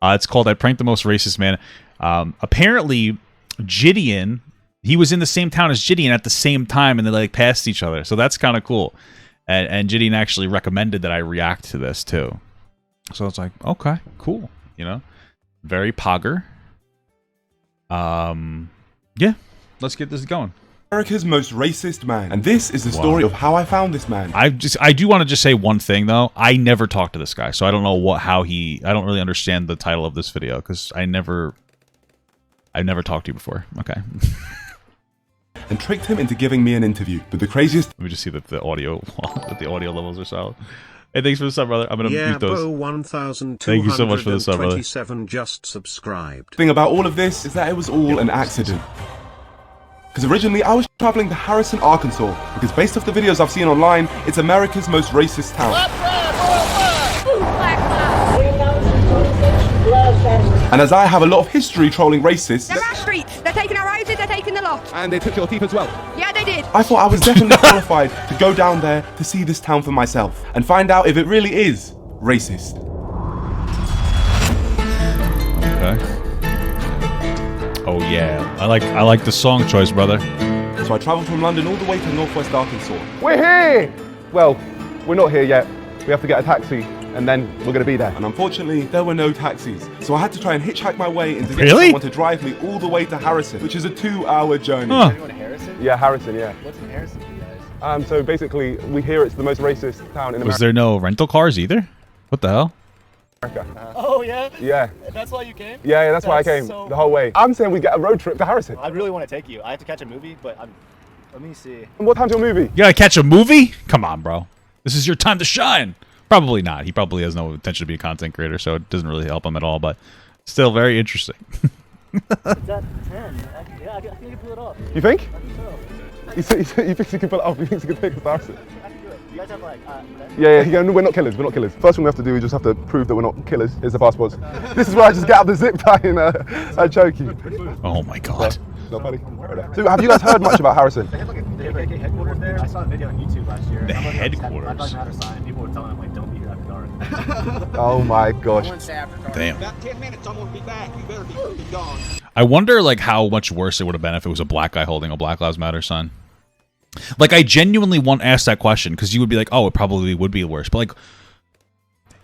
It's called I Pranked the Most Racist Man. Apparently, Gideon, he was in the same town as Gideon at the same time, and they like passed each other. So that's kind of cool. And Gideon actually recommended that I react to this too. So it's like, okay, cool. You know, very pogger. Yeah, let's get this going. America's most racist man, and this is the story of how I found this man. I do want to just say one thing though. I never talked to this guy, so I don't know I don't really understand the title of this video because I've never talked to you before. Okay. And tricked him into giving me an interview. But the craziest. Let me just see that the audio levels are solid. Hey, thanks for the sub, brother. I'm gonna mute those. Thank you so much for the sub, brother. Just subscribed. Thing about all of this is that it was all an accident. Because originally I was traveling to Harrison, Arkansas, because based off the videos I've seen online, it's America's most racist town. And as I have a lot of history trolling racists... They're our streets, they're taking our houses, they're taking the lot. And they took your teeth as well? Yeah, they did. I thought I was definitely qualified to go down there to see this town for myself, and find out if it really is racist. Okay. Oh yeah, I like the song choice, brother. So I travelled from London all the way to northwest Arkansas. We're here! Well, we're not here yet. We have to get a taxi, and then we're going to be there. And unfortunately, there were no taxis. So I had to try and hitchhike my way into getting Really? someone to drive me all the way to Harrison, which is a 2-hour journey. Huh. Anyone in Harrison? Yeah, Harrison, yeah. What's in Harrison for you guys? So basically, we hear it's the most racist town in America. Was there no rental cars either? What the hell? Oh yeah? Yeah. That's why you came? Yeah, that's why I came so the whole way. I'm saying we get a road trip to Harrison. I really want to take you. I have to catch a movie, but let me see. And what time's your movie? You gotta catch a movie? Come on, bro. This is your time to shine. Probably not. He probably has no intention to be a content creator, so it doesn't really help him at all, but still very interesting. It's at 10. Yeah, I think you can pull it off. You think? I think so. You think you can pull it off? You think you can take us to Harrison? I can do it. You guys have like, Yeah, we're not killers, we're not killers. First thing we have to do is just have to prove that we're not killers. Here's the passports. This is where I just get out the zip tie and choke you. Oh my god. Not funny. So have you guys heard much about Harrison? They have like a KKK headquarters there. I saw a video on YouTube last year. The headquarters? I thought a sign. People were telling them like, don't be here after dark. Oh my gosh. Damn. About 10 minutes, I'm gonna be back. You better be gone. I wonder like how much worse it would have been if it was a black guy holding a Black Lives Matter sign. Like I genuinely want to ask that question because you would be like, oh, it probably would be worse. But like,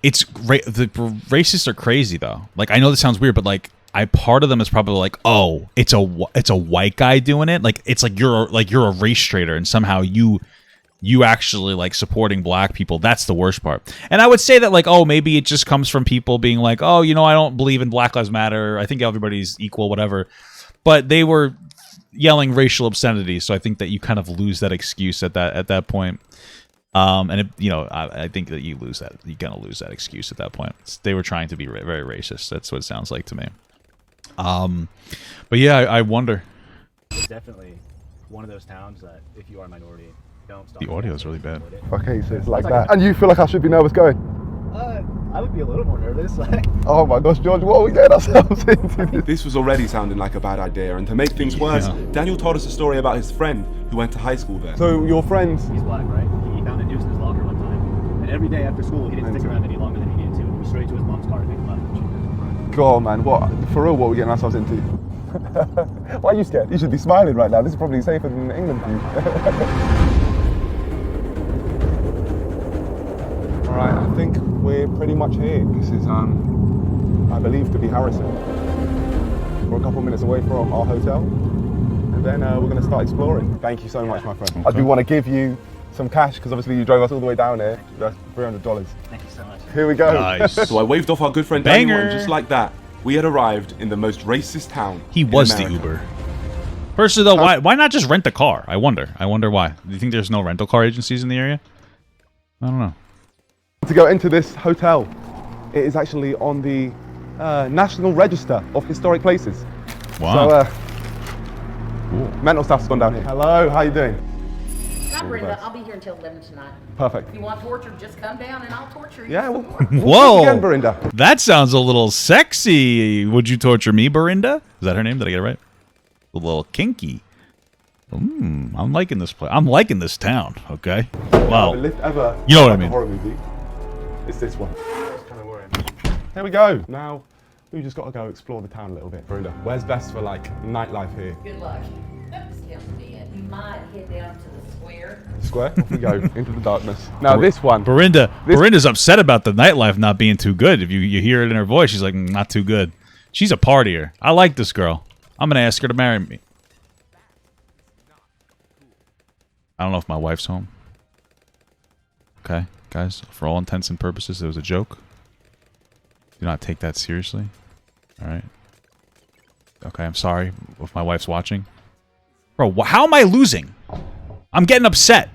the racists are crazy though. Like I know this sounds weird, but like part of them is probably like, oh, it's a white guy doing it. Like it's like you're a race traitor and somehow you actually like supporting black people. That's the worst part. And I would say that like, oh, maybe it just comes from people being like, oh, you know, I don't believe in Black Lives Matter. I think everybody's equal, whatever. But they were yelling racial obscenity, so I think that you kind of lose that excuse at that point. And I think that you're gonna lose that excuse at that point. They were trying to be very racist. That's what it sounds like to me. But yeah, I wonder. It's definitely one of those towns that if you are a minority, don't stop. The audio is really bad. Okay, so it's like that. And you feel like I should be nervous going? I would be a little more nervous. Oh my gosh, George, what are we getting ourselves into? This was already sounding like a bad idea, and to make things worse, Daniel told us a story about his friend who went to high school there. So your friends? He's black, right? He found a noose in his locker one time, and every day after school, he didn't stick around any longer than he needed to. He went straight to his mom's car and picked him up. God, man, what? For real, what are we getting ourselves into? Why are you scared? You should be smiling right now. This is probably safer than England for you. Alright, I think we're pretty much here. This is, I believe, to be Harrison. We're a couple minutes away from our hotel, and then we're going to start exploring. Thank you so much, my friend. I do want to give you some cash, because obviously you drove us all the way down here. That's $300. Thank you so much. Here we go. Nice. So I waved off our good friend Daniel, and just like that, we had arrived in the most racist town. He was the Uber. Personally, though, why not just rent the car? I wonder why. Do you think there's no rental car agencies in the area? I don't know. To go into this hotel, it is actually on the National Register of Historic Places. Wow. So, mental stuff's gone down here. Hello, how you doing? I'm Brenda. I'll be here until 11 tonight. Perfect. If you want torture, just come down and I'll torture you. Yeah, well, Whoa. again, Brenda. That sounds a little sexy. Would you torture me, Barinda? Is that her name? Did I get it right? A little kinky. I'm liking this place. I'm liking this town. Okay. Wow. You know what I mean. Horror movie. It's this one. Here we go. Now, We just got to go explore the town a little bit. Brenda, where's best for like nightlife here? Good luck. You might head down to the square. Square? Off we go into the darkness. Now this one. Berinda's upset about the nightlife not being too good. If you hear it in her voice, she's like, not too good. She's a partier. I like this girl. I'm gonna ask her to marry me. I don't know if my wife's home. Okay, guys, for all intents and purposes, it was a joke. Do not take that seriously. Alright. Okay, I'm sorry if my wife's watching. Bro, how am I losing? I'm getting upset.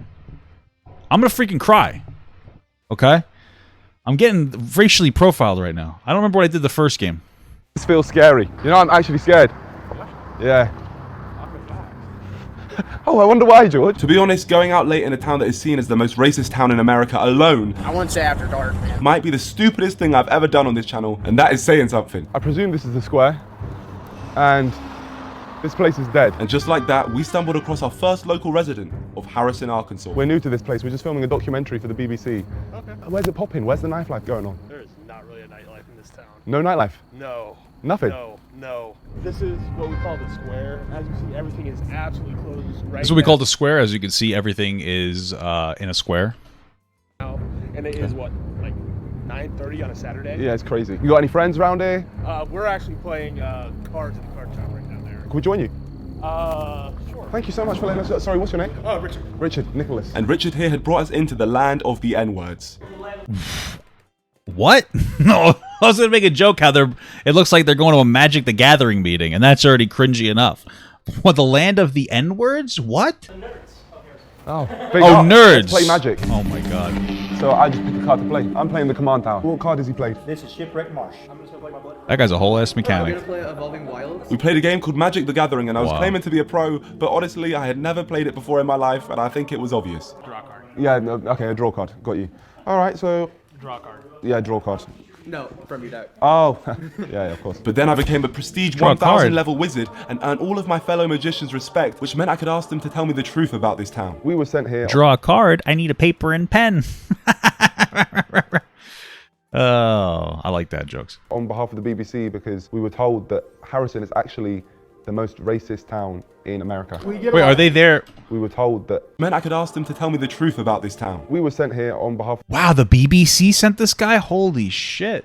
I'm gonna freaking cry. Okay? I'm getting racially profiled right now. I don't remember what I did the first game. This feels scary. You know, I'm actually scared. Yeah. Oh, I wonder why, George. To be honest, going out late in a town that is seen as the most racist town in America alone I wouldn't say after dark, man. might be the stupidest thing I've ever done on this channel, and that is saying something. I presume this is the square, and this place is dead. And just like that, we stumbled across our first local resident of Harrison, Arkansas. We're new to this place. We're just filming a documentary for the BBC. Okay. Where's it popping? Where's the nightlife going on? There's not really a nightlife in this town. No nightlife? No. Nothing? No. This is what we call the square. As you see, everything is absolutely closed right This is what we call the square. As you can see, everything is in a square. now. And it is what, like 9:30 on a Saturday? Yeah, it's crazy. You got any friends around here? We're actually playing cards at the card shop right down there. Can we join you? Sure. Thank you so much for letting us know. Sorry, what's your name? Richard. Richard, Nicholas. And Richard here had brought us into the land of the N-words. What? No, I was gonna make a joke how it looks like they're going to a Magic the Gathering meeting, and that's already cringy enough. What, the land of the N-words? What? Oh, nerds! Let's play Magic. Oh my god. So I just picked a card to play. I'm playing the Command Tower. What card has he played? This is Shipwreck Marsh. That guy's a whole ass mechanic. We played a game called Magic the Gathering, and I was Wow. claiming to be a pro, but honestly, I had never played it before in my life, and I think it was obvious. Draw card. Yeah, no, okay, a draw card. Got you. All right, so... Draw card. Yeah, draw card. No, from your deck. Oh, yeah, of course. But then I became a prestige Draw a 1000 card. level wizard and earned all of my fellow magicians' respect, which meant I could ask them to tell me the truth about this town. We were sent here... Draw a card. I need a paper and pen. Oh, I like that jokes. on behalf of the BBC because we were told that Harrison is actually the most racist town in America. Wait, are they there? We were told that... Meant I could ask them to tell me the truth about this town. We were sent here on behalf... Wow, the BBC sent this guy? Holy shit.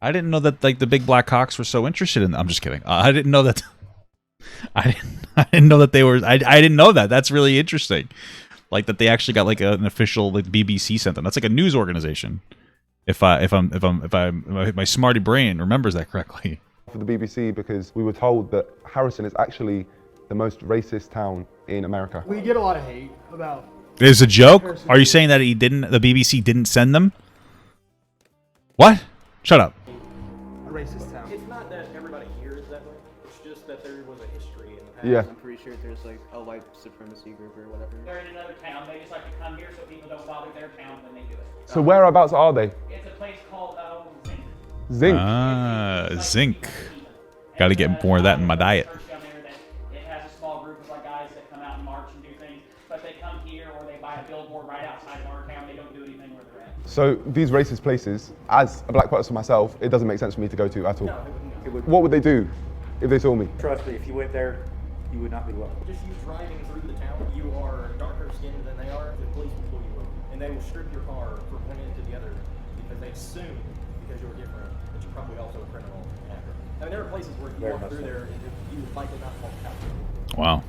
I didn't know that like the big black hawks were so interested in I'm just kidding. I didn't know that I didn't know that they were I didn't know that. That's really interesting. Like that they actually got like an official like BBC sent them. That's like a news organization. If my smarty brain remembers that correctly. for the BBC because we were told that Harrison is actually the most racist town in America. We get a lot of hate about... There's a joke? Are you saying that the BBC didn't send them? What? Shut up. a racist town. It's not that everybody here is that way. It's just that there was a history in the past. Yeah. I'm pretty sure there's like a white supremacy group or whatever. They're in another town. They just like to come here so people don't bother their town when they do it. So whereabouts are they? It's a place called Zinc. Zinc. Ah, zinc. Got to get more of that in my diet. Down there that it has a small group of like guys that come out and march and do things, but they come here or they buy a billboard right outside of our town. They don't do anything where they're at. So these racist places, as a black person myself, it doesn't make sense for me to go to at all. What would they do if they saw me? Trust me, if you went there, you would not be welcome. Just you driving through the town, you are darker skinned than they are, the police will pull you over. And they will strip your car from one end to the other because they assume because you're different that you're probably also a criminal after. I mean, there are places where you walk through there and you would likely not walk out. Wow.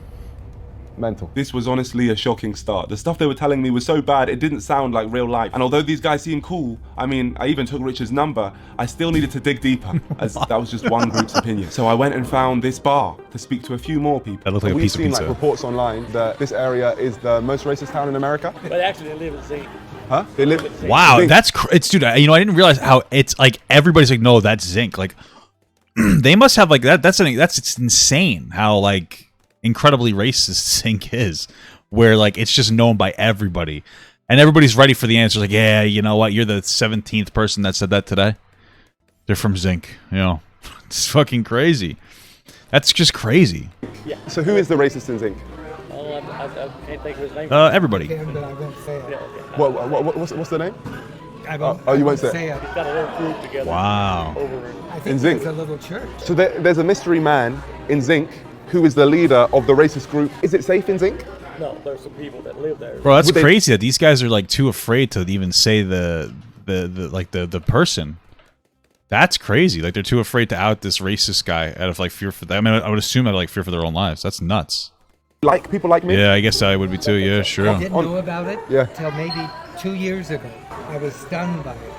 Mental. This was honestly a shocking start. The stuff they were telling me was so bad, it didn't sound like real life. And although these guys seemed cool, I mean, I even took Richard's number, I still needed to dig deeper, as that was just one group's opinion. So I went and found this bar to speak to a few more people. That looked like a We've piece of seen pizza. like reports online that this area is the most racist town in America. But actually, they live in Zinc. Huh? They live. Wow, Zinc. that's it's dude. I didn't realize how it's like everybody's like, no, that's zinc. Like they must have like that. That's it's insane how like incredibly racist zinc is, where like it's just known by everybody, and everybody's ready for the answer. Like, yeah, you know what? You're the 17th person that said that today. They're from zinc. You know, it's fucking crazy. That's just crazy. So who is the racist in Zinc? Oh, I can't think of his name. Everybody. What's the name? I won't, Oh, you won't say say it. Got a little group together. Wow. Over I In think Zinc. there's a little church. So there's a mystery man in Zinc who is the leader of the racist group. Is it safe in Zinc? No, there's some people that live there. Bro, that's Would they- crazy that these guys are like too afraid to even say the person. That's crazy. Like they're too afraid to out this racist guy out of like fear for them. I mean, I would assume out of like fear for their own lives. That's nuts. Like people like me? Yeah, I guess I would be too. Yeah, sure. I didn't know about it Yeah. until maybe 2 years ago. I was stunned by it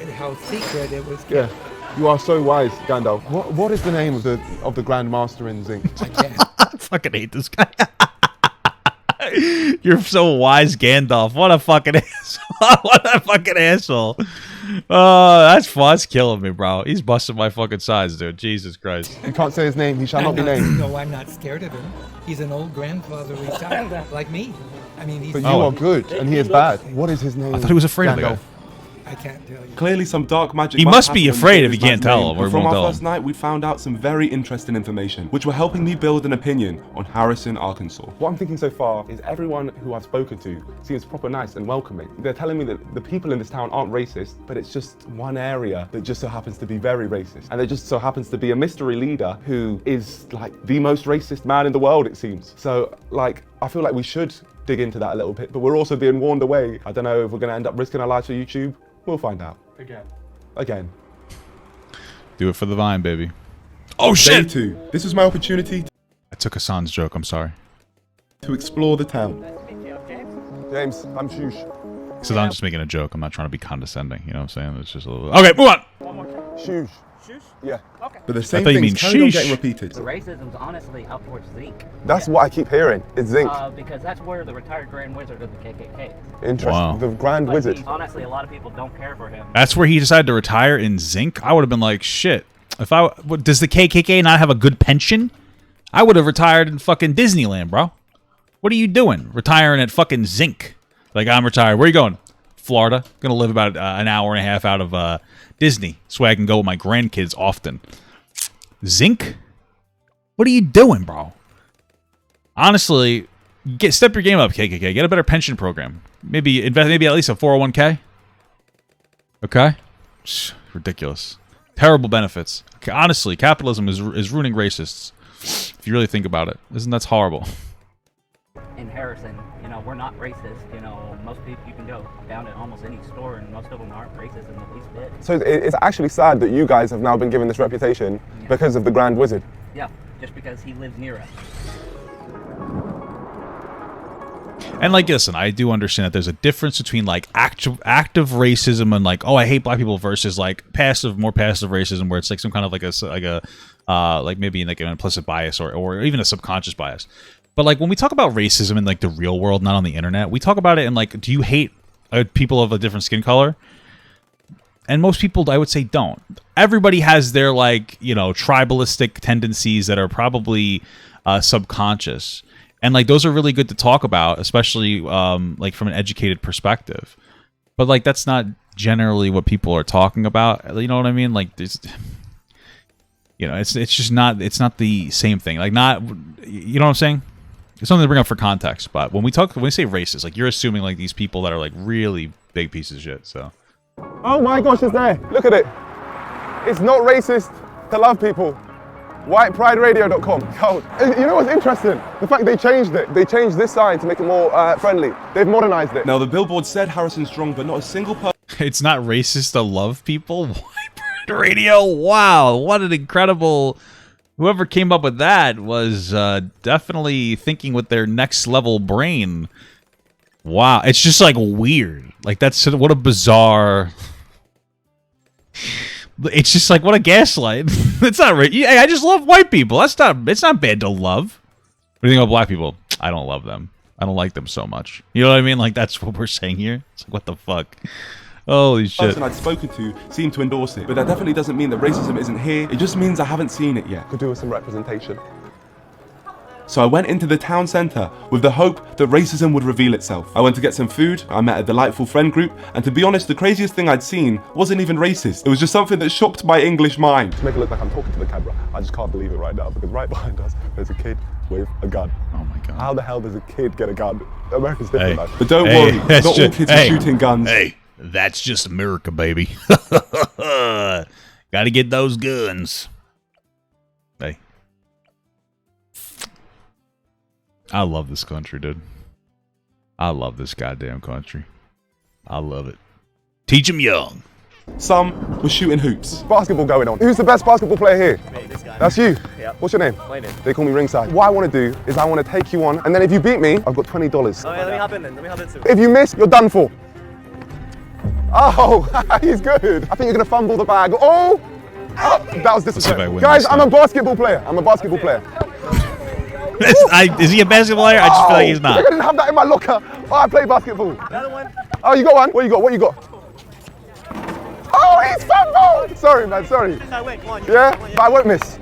and how secret it was kept. Yeah. You are so wise, Gandalf. What is the name of the Grand Master in Zinc? I can't. I fucking hate this guy. You're so wise, Gandalf. What a fucking asshole. What a fucking asshole. That's fun. That's killing me, bro. He's busting my fucking sides, dude. Jesus Christ. You can't say his name. He shall not be named. No, I'm not scared of him. He's an old grandfather retired, like me. I mean, he's. But you are good, and he is bad. What is his name? I thought he was afraid of the Gandalf? guy. I can't tell you. Clearly, some dark magic. He must be happen when afraid say if he this can't man's tell name. him, or And he from won't our tell first him. night, we found out some very interesting information, which were helping me build an opinion on Harrison, Arkansas. What I'm thinking so far is everyone who I've spoken to seems proper nice and welcoming. They're telling me that the people in this town aren't racist, but it's just one area that just so happens to be very racist. And there just so happens to be a mystery leader who is like the most racist man in the world, it seems. So like, I feel like we should dig into that a little bit, but we're also being warned away. I don't know if we're gonna end up risking our lives for YouTube. We'll find out. Again. Do it for the Vine, baby. Oh, Day shit! 2. This was my opportunity I took Hassan's joke. I'm sorry. to explore the town. James, I'm Shush. Because I'm just making a joke. I'm not trying to be condescending. You know what I'm saying? It's just a little... Okay, move on! Shush. Yeah. But the same thought you mean things carried on sheesh. getting repeated. The racism's honestly up towards Zeke. That's what I keep hearing. It's Zinc. Because that's where the retired Grand Wizard of the KKK is. Interesting. Wow. The Grand But Wizard. honestly, a lot of people don't care for him. That's where he decided to retire in Zinc? I would have been like, shit. If I... What, does the KKK not have a good pension? I would have retired in fucking Disneyland, bro. What are you doing? Retiring at fucking Zinc. Like, I'm retired. Where are you going? Florida. Gonna live about an hour and a half out of Disney so I can go with my grandkids often. Zinc? What are you doing, bro? Honestly, step your game up, KKK. Get a better pension program. Maybe invest, maybe at least a 401k. Okay? Ridiculous. Terrible benefits. Okay, honestly, capitalism is ruining racists. If you really think about it. Isn't that horrible? In Harrison, you know, we're not racist. You know, most people, you can go down to almost any store and most of them aren't racist in the least bit. So it's actually sad that you guys have now been given this reputation because of the Grand Wizard. Yeah, just because he lives near us. And like, listen, I do understand that there's a difference between like active racism and like, oh, I hate black people versus like more passive racism, where it's like some kind of like maybe like an implicit bias or even a subconscious bias. But like when we talk about racism in like the real world, not on the internet, we talk about it in like, do you hate people of a different skin color? And most people, I would say, don't. Everybody has their like, you know, tribalistic tendencies that are probably subconscious. And like those are really good to talk about, especially like from an educated perspective. But like that's not generally what people are talking about. You know what I mean? Like there's, you know, it's just not the same thing. Like not, you know what I'm saying? It's something to bring up for context. But when we say racist, like you're assuming like these people that are like really big pieces of shit. So. Oh my gosh, it's there. Look at it. It's not racist to love people. WhitePrideRadio.com. Yo, you know what's interesting? The fact they changed it. They changed this sign to make it more friendly. They've modernized it. Now, the billboard said Harrison Strong, but not a single person. It's not racist to love people? White Pride Radio? Wow, what an incredible... Whoever came up with that was definitely thinking with their next level brain. Wow, it's just like weird. Like that's what a bizarre... It's just like, what a gaslight. It's not right. Hey, I just love white people. It's not bad to love. What do you think about black people? I don't love them. I don't like them so much. You know what I mean? Like that's what we're saying here. It's like, what the fuck? Holy shit. The person I'd spoken to seemed to endorse it, but that definitely doesn't mean that racism isn't here. It just means I haven't seen it yet. Could do with some representation. So I went into the town centre with the hope that racism would reveal itself. I went to get some food, I met a delightful friend group, and to be honest, the craziest thing I'd seen wasn't even racist. It was just something that shocked my English mind. To make it look like I'm talking to the camera, I just can't believe it right now, because right behind us, there's a kid with a gun. Oh my god. How the hell does a kid get a gun? America's different, man. But don't worry, not all kids are shooting guns. Hey, That's just America, baby. Gotta get those guns. Hey. I love this country, dude. I love this goddamn country. I love it. Teach them young. Some were shooting hoops. Basketball going on. Who's the best basketball player here? Me, this guy. That's you? Yeah. What's your name? My name. They call me Ringside. What I want to do is I want to take you on, and then if you beat me, I've got $20. Oh, yeah, let me hop in then. Let me hop in too. If you miss, you're done for. Oh, he's good. I think you're going to fumble the bag. Oh, that was disrespectful. Guys, I'm a basketball player. I'm a basketball player. Is he a basketball player? I just feel like he's not. I didn't have that in my locker. Oh, I play basketball. Another one. Oh, you got one? What you got? What you got? Oh, he's fumbled! Sorry, man, sorry. Yeah, but I won't miss.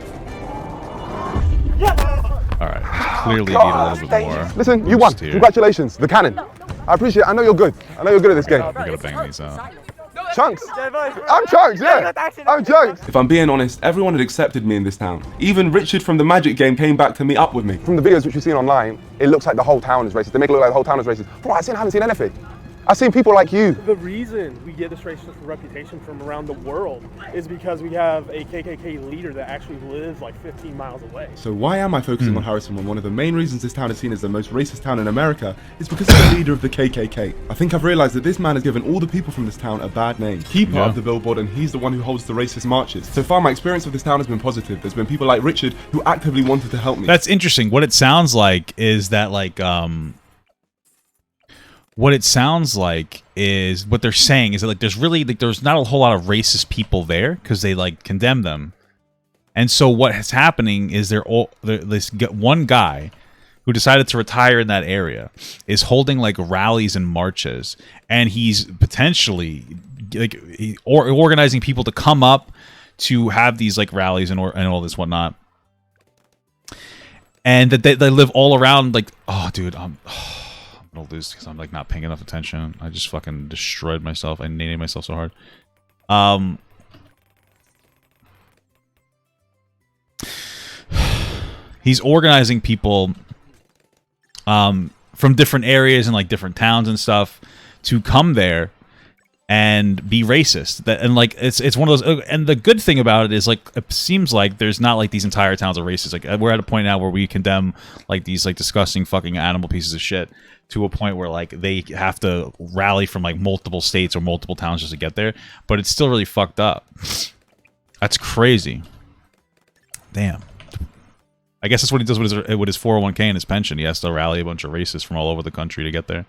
All right, clearly need a little bit more. Listen, you won. Here. Congratulations, the cannon. I appreciate it. I know you're good. I know you're good at this game. We gotta bang these out. Chunks. I'm Chunks, yeah. I'm Chunks. If I'm being honest, everyone had accepted me in this town. Even Richard from the Magic game came back to meet up with me. From the videos which you've seen online, it looks like the whole town is racist. They make it look like the whole town is racist. Bro, I haven't seen anything. I've seen people like you. The reason we get this racist reputation from around the world is because we have a KKK leader that actually lives like 15 miles away. So why am I focusing on Harrison when one of the main reasons this town is seen as the most racist town in America is because of the leader of the KKK? I think I've realized that this man has given all the people from this town a bad name. He's part of the billboard and he's the one who holds the racist marches. So far, my experience with this town has been positive. There's been people like Richard who actively wanted to help me. That's interesting. What it sounds like is that what it sounds like is what they're saying is that there's not a whole lot of racist people there because they condemn them, and so what is happening is this one guy who decided to retire in that area is holding rallies and marches, and he's potentially organizing people to come up to have these rallies and all this whatnot, and that they live all around oh dude I'm gonna lose because I'm not paying enough attention. I just fucking destroyed myself. I named myself so hard. He's organizing people from different areas and different towns and stuff to come there and be racist. It's one of those. And the good thing about it is it seems like there's not these entire towns are racist. We're at a point now where we condemn these disgusting fucking animal pieces of shit to a point where they have to rally from multiple states or multiple towns just to get there. But it's still really fucked up. That's crazy. Damn. I guess that's what he does with his 401k and his pension. He has to rally a bunch of racists from all over the country to get there.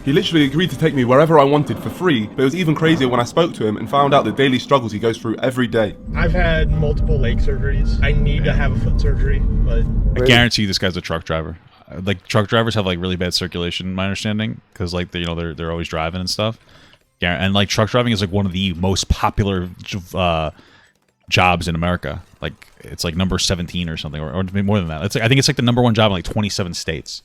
He literally agreed to take me wherever I wanted for free, but it was even crazier when I spoke to him and found out the daily struggles he goes through every day. I've had multiple leg surgeries. I need to have a foot surgery, but I guarantee you this guy's a truck driver. Truck drivers have really bad circulation, my understanding, because they're always driving and stuff. And truck driving is one of the most popular jobs in America. It's number 17 or something, or maybe more than that. I think it's the number one job in 27 states.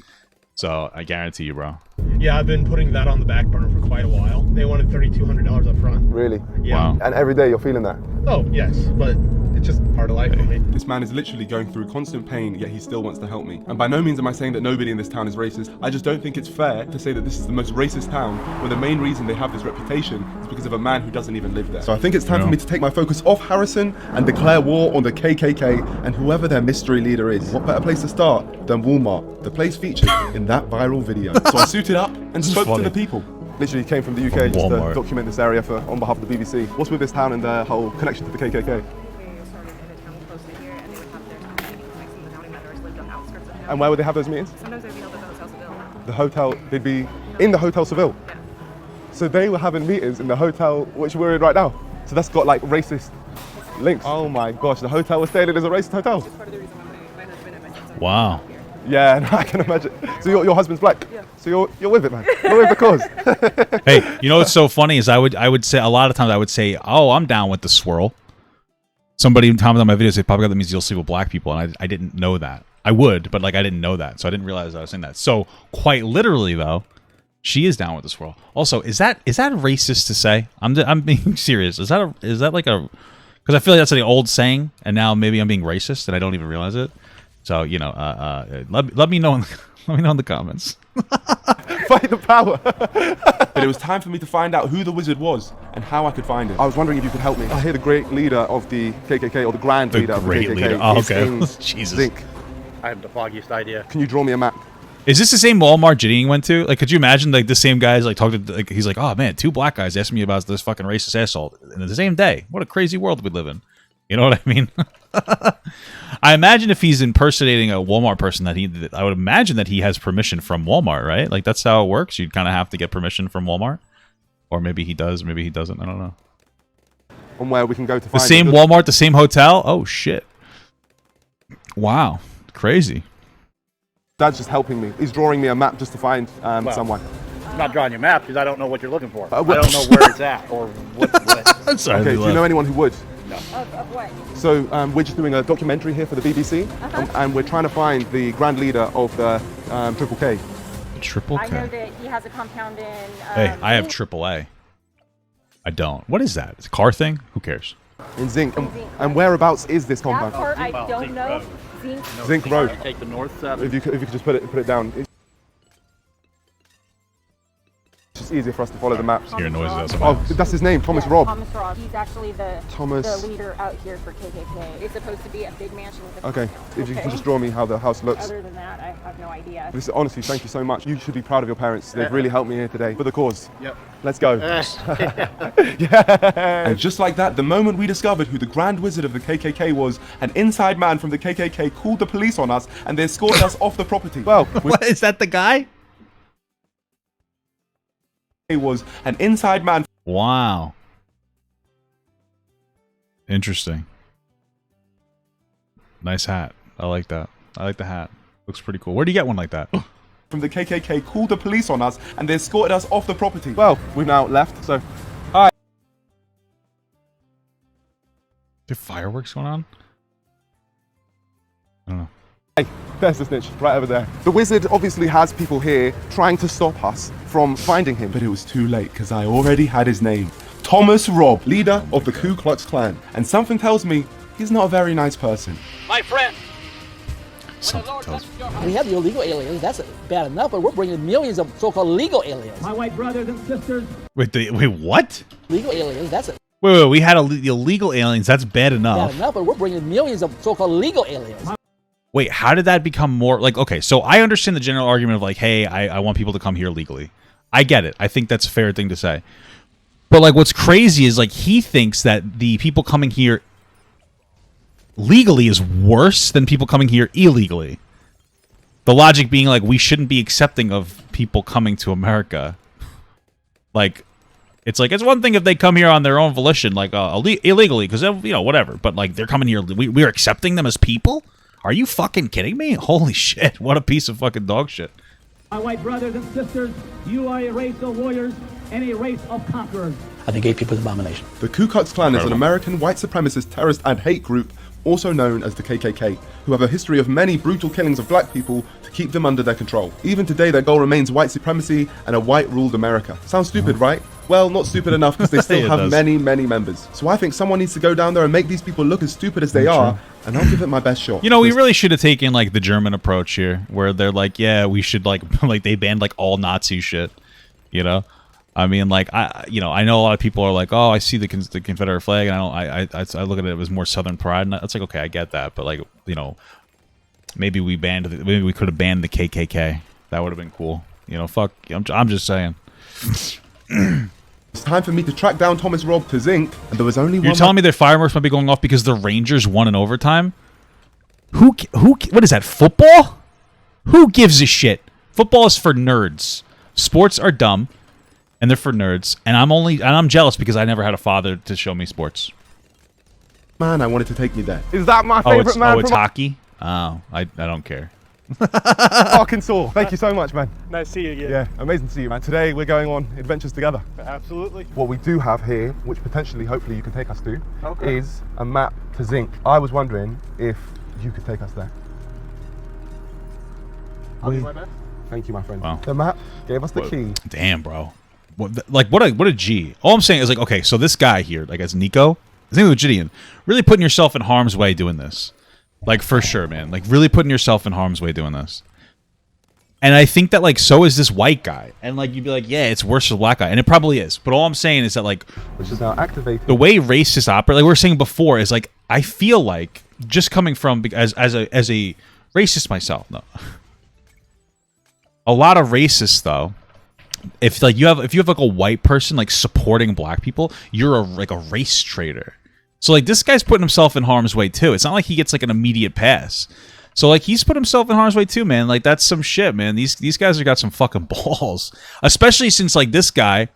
So I guarantee you, bro. Yeah, I've been putting that on the back burner for quite a while. They wanted $3,200 up front. Really? Yeah. Wow. And every day you're feeling that? Oh, yes, but it's just part of life for me. This man is literally going through constant pain, yet he still wants to help me. And by no means am I saying that nobody in this town is racist. I just don't think it's fair to say that this is the most racist town when the main reason they have this reputation is because of a man who doesn't even live there. So I think it's time for me to take my focus off Harrison and declare war on the KKK and whoever their mystery leader is. What better place to start than Walmart, the place featured in that viral video. So I suited up and spoke to the people. Literally came from the UK just to document this area on behalf of the BBC. What's with this town and the whole connection to the KKK? And where would they have those meetings? Sometimes they'd be held at the Hotel Seville. The hotel, they'd be in the Hotel Seville. Yeah. So they were having meetings in the hotel which we're in right now. So that's got racist links. Oh my gosh, the hotel we're staying in is a racist hotel. It's part of the reason why my husband and my son. Wow. Yeah, no, I can imagine. So your husband's black? Yeah. So you're with it, man. You're with the cause. Hey, what's so funny is I would say a lot of times I would say, oh, I'm down with the swirl. Somebody commented on my videos, they probably got that means you'll sleep with black people, and I didn't know that. I would, but I didn't know that, so I didn't realize I was saying that. So quite literally though, she is down with the swirl. Also, is that racist to say? I'm being serious. Is that because I feel like that's an old saying, and now maybe I'm being racist and I don't even realize it. So let me know. Let me know in the comments. Fight the power. But it was time for me to find out who the wizard was and how I could find him. I was wondering if you could help me. I hear the great leader of the KKK, or the grand leader of the great KKK. leader. Oh, is okay. in Jesus. Zinc. I have the foggiest idea. Can you draw me a map? Is this the same Walmart Gideon went to? Like, could you imagine, like, the same guys, like, talking to, like, he's like, oh, man, 2 black guys asked me about this fucking racist asshole in the same day. What a crazy world we live in. You know what I mean? I imagine if he's impersonating a Walmart person, I would imagine that he has permission from Walmart, right? Like, that's how it works. You'd kind of have to get permission from Walmart. Or maybe he does, maybe he doesn't. I don't know. On where we can go to The find same Walmart, the same hotel? Oh, shit. Wow. Crazy. Dad's just helping me. He's drawing me a map just to find someone. I'm not drawing your map because I don't know what you're looking for. I don't know where it's at or what. I'm sorry. Okay, do you know anyone who would? No. Of what? So we're just doing a documentary here for the BBC, and we're trying to find the grand leader of the Triple K. Triple K? I know that he has a compound in... Hey, I have AAA. I don't. What is that? It's a car thing? Who cares? In Zinc. And whereabouts is this compound? That part I don't know. Zinc Road. Take the north side. If you could just put it down. It's just easier for us to follow the maps. Hear noises outside. Oh, that's his name, Thomas Robb. Thomas Robb. He's actually the leader out here for KKK. It's supposed to be a big mansion with a Okay, compound. if you can just draw me how the house looks. Other than that, I have no idea. This is, honestly, thank you so much. You should be proud of your parents. They've really helped me here today for the cause. Yep. Let's go. And just like that, the moment we discovered who the Grand Wizard of the KKK was, an inside man from the KKK called the police on us and they escorted us off the property. Well, what, is that the guy? It was an inside man. Wow. Interesting. Nice hat. I like that. I like the hat. Looks pretty cool. Where do you get one like that? From the KKK called the police on us and they escorted us off the property. Well, we've now left, so... Alright. Is there fireworks going on? I don't know. Hey, there's the snitch, right over there. The wizard obviously has people here trying to stop us from finding him. But it was too late because I already had his name. Thomas Robb, leader of the Ku Klux Klan. And something tells me he's not a very nice person. My friend. Something tells me. We have the illegal aliens, that's bad enough, but we're bringing millions of so-called legal aliens. My white brothers and sisters. Wait, what? Legal aliens, that's it. Wait, we had illegal aliens. That's bad enough. Bad enough, but we're bringing millions of so-called legal aliens. Wait, how did that become more like, okay, so I understand the general argument of like, hey, I want people to come here legally. I get it. I think that's a fair thing to say. But like, what's crazy is like, he thinks that the people coming here legally is worse than people coming here illegally. The logic being like, we shouldn't be accepting of people coming to America. Like, it's like, it's one thing if they come here on their own volition, like illegally, because, you know, whatever. But like, they're coming here, we're accepting them as people? Are you fucking kidding me? Holy shit, what a piece of fucking dog shit. My white brothers and sisters, you are a race of warriors and a race of conquerors. I think gay people is an abomination. The Ku Klux Klan is an American white supremacist terrorist and hate group, also known as the KKK, who have a history of many brutal killings of black people to keep them under their control. Even today, their goal remains white supremacy and a white-ruled America. Sounds stupid, right? Well, not stupid enough because they still have many, many members. So I think someone needs to go down there and make these people look as stupid as they are, and I'll give it my best shot. You know, we really should have taken like the German approach here, where they're like, yeah, we should like they banned like all Nazi shit. You know, I mean, like I know a lot of people are like, oh, I see the Confederate flag, and I look at it as more Southern pride, and it's like, okay, I get that, but like, you know, maybe we could have banned the KKK. That would have been cool. You know, fuck, I'm just saying. It's time for me to track down Thomas Robb to Zinc, and there was only one. You're telling me their fireworks might be going off because the Rangers won in overtime? What is that, football? Who gives a shit? Football is for nerds. Sports are dumb, and they're for nerds. And I'm jealous because I never had a father to show me sports. Man, I wanted to take me there. Is that my favorite man? Oh, it's hockey? Oh, I don't care. Arkansas. Thank you so much, man. Nice to see you again. Yeah, amazing to see you, man. Today we're going on adventures together. Absolutely. What we do have here, which potentially, hopefully you can take us to, is a map to Zinc. I was wondering if you could take us there. I'll do my best. Thank you, my friend. Wow. The map gave us the key. Damn, bro. What a G. All I'm saying is like, okay, so this guy here, like as Niko, his name was Gideon, really putting yourself in harm's way doing this. Like, for sure, man. Like, really putting yourself in harm's way doing this. And I think that like so is this white guy, and like you'd be like, yeah, it's worse for the black guy, and it probably is. But all I'm saying is that like, which is now activated. The way racists operate, like we were saying before, is like I feel like just coming from as a racist myself. No, a lot of racists though. If you have like a white person like supporting black people, you're like a race traitor. So like this guy's putting himself in harm's way too. It's not like he gets like an immediate pass. So like he's put himself in harm's way too, man. Like that's some shit, man. These guys have got some fucking balls. Especially since like this guy,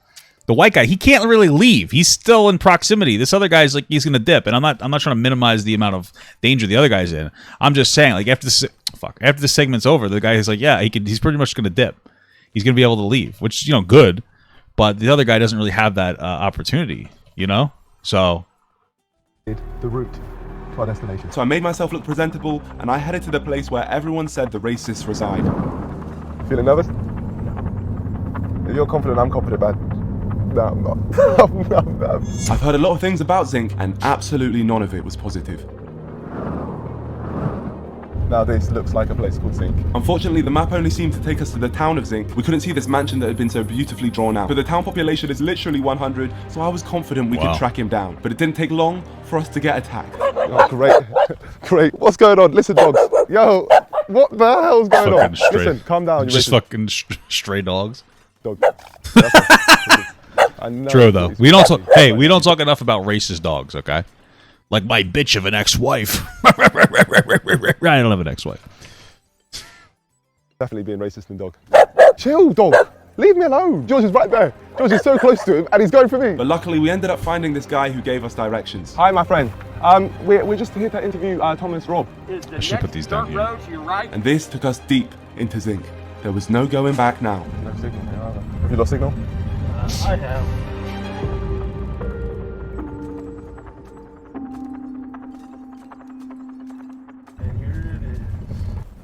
the white guy, he can't really leave. He's still in proximity. This other guy's like he's gonna dip. And I'm not trying to minimize the amount of danger the other guy's in. I'm just saying like after the segment's over, the guy is like, yeah, he's pretty much gonna dip. He's gonna be able to leave, which is good. But the other guy doesn't really have that opportunity, So the route to our destination. So I made myself look presentable, and I headed to the place where everyone said the racists reside. Feeling nervous? If you're confident, I'm confident, man. No, I'm not. I've heard a lot of things about Zinc, and absolutely none of it was positive. Now this looks like a place called Zinc. Unfortunately, the map only seemed to take us to the town of Zinc. We couldn't see this mansion that had been so beautifully drawn out. But the town population is literally 100, so I was confident we could track him down. But it didn't take long for us to get attacked. Oh, great. Great. What's going on? Listen, dogs. Yo, what the hell's going on? Listen, calm down. Just fucking stray dogs. Dog. True though. We don't talk. Hey, we don't talk enough about racist dogs. Okay. Like my bitch of an ex-wife. I don't have an ex-wife. Definitely being racist and dog. Chill, dog. Leave me alone. George is right there. George is so close to him, and he's going for me. But luckily, we ended up finding this guy who gave us directions. Hi, my friend. We're just here to interview Thomas Robb. I should put these down here. And this took us deep into Zinc. There was no going back now. No signal. Have you lost signal? I have.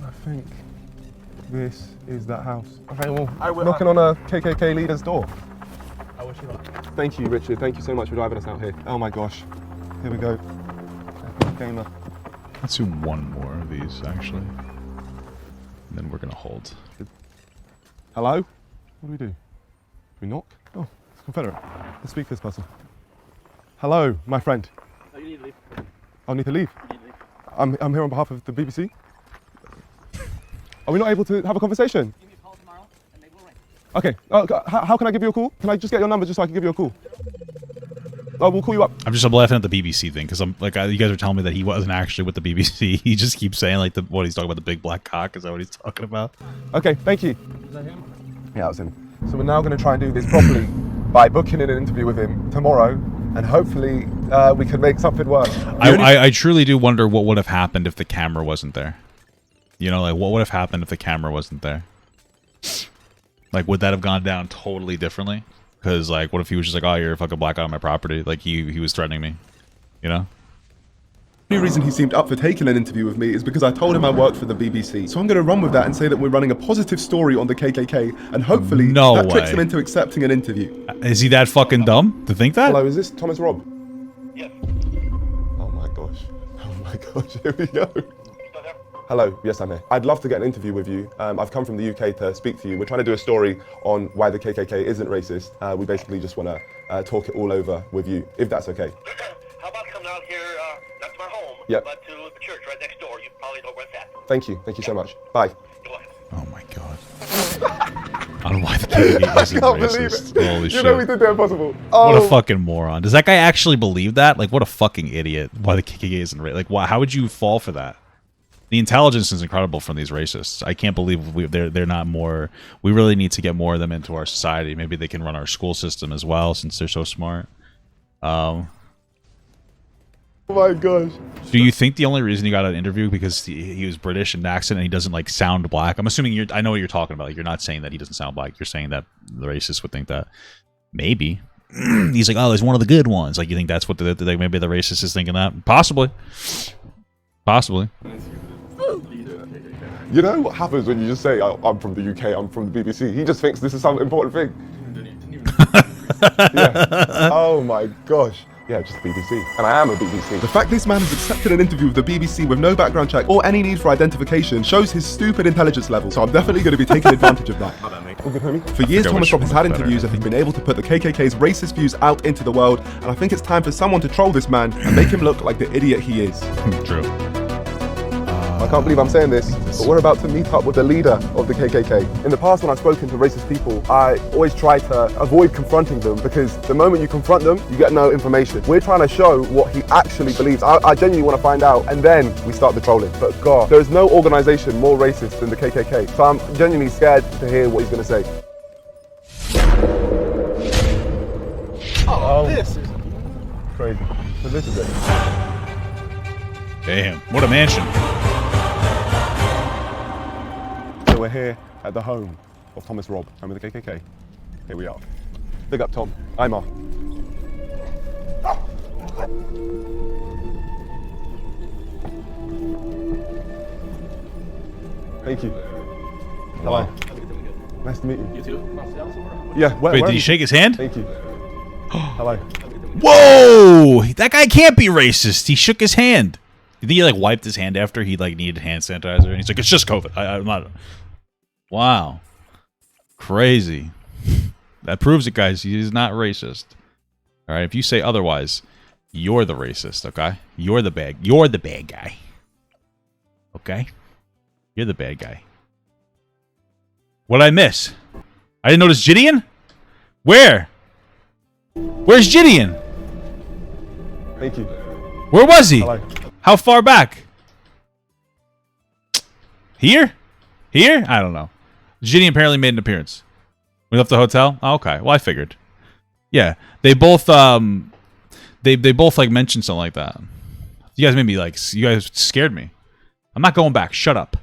I think this is that house. Okay, well, knocking on a KKK leader's door. I wish you luck. Thank you, Richard. Thank you so much for driving us out here. Oh my gosh. Here we go. Gamer. Let's do one more of these, actually. And then we're going to hold. Hello? What do we do? Do we knock? Oh, it's Confederate. Let's speak to this person. Hello, my friend. Oh, you need to leave. I need to leave. You need to leave. I'm here on behalf of the BBC. Are we not able to have a conversation? Give me a call tomorrow and they will ring. Okay. How can I give you a call? Can I just get your number just so I can give you a call? Oh, we'll call you up. I'm laughing at the BBC thing because I'm like, you guys are telling me that he wasn't actually with the BBC. He just keeps saying like what he's talking about, the big black cock. Is that what he's talking about? Okay, thank you. Is that him? Yeah, that was him. So we're now going to try and do this properly by booking in an interview with him tomorrow, and hopefully we can make something work. I truly do wonder what would have happened if the camera wasn't there. Like what would have happened if the camera wasn't there? Like, would that have gone down totally differently? Because, like, what if he was just like, oh, you're a fucking black guy on my property? Like, he was threatening me, The only reason he seemed up for taking an interview with me is because I told him I worked for the BBC. So I'm going to run with that and say that we're running a positive story on the KKK, and hopefully that tricks him into accepting an interview. Is he that fucking dumb to think that? Hello, is this Thomas Robb? Yes. Oh my gosh. Oh my gosh, here we go. Hello, yes, I'm here. I'd love to get an interview with you. I've come from the UK to speak to you. We're trying to do a story on why the KKK isn't racist. We basically just want to talk it all over with you, if that's okay. How about coming out here, not to my home, but to the church right next door? You probably know where it's at. Thank you so much. Bye. You're welcome. Oh my god. I don't know why the KKK isn't racist. Holy shit. We did the impossible. What a fucking moron. Does that guy actually believe that? Like, what a fucking idiot. Why the KKK isn't racist. Like, why? How would you fall for that? The intelligence is incredible from these racists. I can't believe they're not more. We really need to get more of them into our society. Maybe they can run our school system as well, since they're so smart. Oh my gosh. Do you think the only reason he got an interview because he was British in accent and he doesn't like sound black? I'm assuming I know what you're talking about. Like, you're not saying that he doesn't sound black. You're saying that the racists would think that. Maybe. He's like, oh, he's one of the good ones. Like, you think that's what maybe the racist is thinking that? Possibly. Possibly. You know what happens when you just say, oh, I'm from the UK, I'm from the BBC? He just thinks this is some important thing. Yeah. Oh my gosh. Yeah, just BBC. And I am a BBC. The fact this man has accepted an interview with the BBC with no background check or any need for identification shows his stupid intelligence level. So I'm definitely going to be taking advantage of that. For years, Thomas Robb has had interviews and he's been able to put the KKK's racist views out into the world, and I think it's time for someone to troll this man and make him look like the idiot he is. True. I can't believe I'm saying this, but we're about to meet up with the leader of the KKK. In the past, when I've spoken to racist people, I always try to avoid confronting them because the moment you confront them, you get no information. We're trying to show what he actually believes. I genuinely want to find out, and then we start the trolling. But God, there is no organization more racist than the KKK. So I'm genuinely scared to hear what he's going to say. Oh, this is crazy. So this is it. Damn, what a mansion. So we're here at the home of Thomas Robb, home of the KKK. Here we are. Big up, Tom. Imar. Thank you. Hello. Nice to meet you. You too? Yeah. Wait, did he shake his hand? Thank you. Hello. Whoa! That guy can't be racist. He shook his hand. You think he like wiped his hand after he like needed hand sanitizer? And he's like, it's just COVID. I'm not. Wow. Crazy. That proves it, guys. He's not racist. All right. If you say otherwise, you're the racist. Okay. You're the bad guy. Okay. You're the bad guy. What'd I miss? I didn't notice Gideon? Where? Where's Gideon? Thank you. Where was he? Hello. How far back? Here? Here? I don't know. Gideon apparently made an appearance. We left the hotel? Oh, okay. Well, I figured. Yeah. They both they both like mentioned something like that. You guys made me like you guys scared me. I'm not going back. Shut up.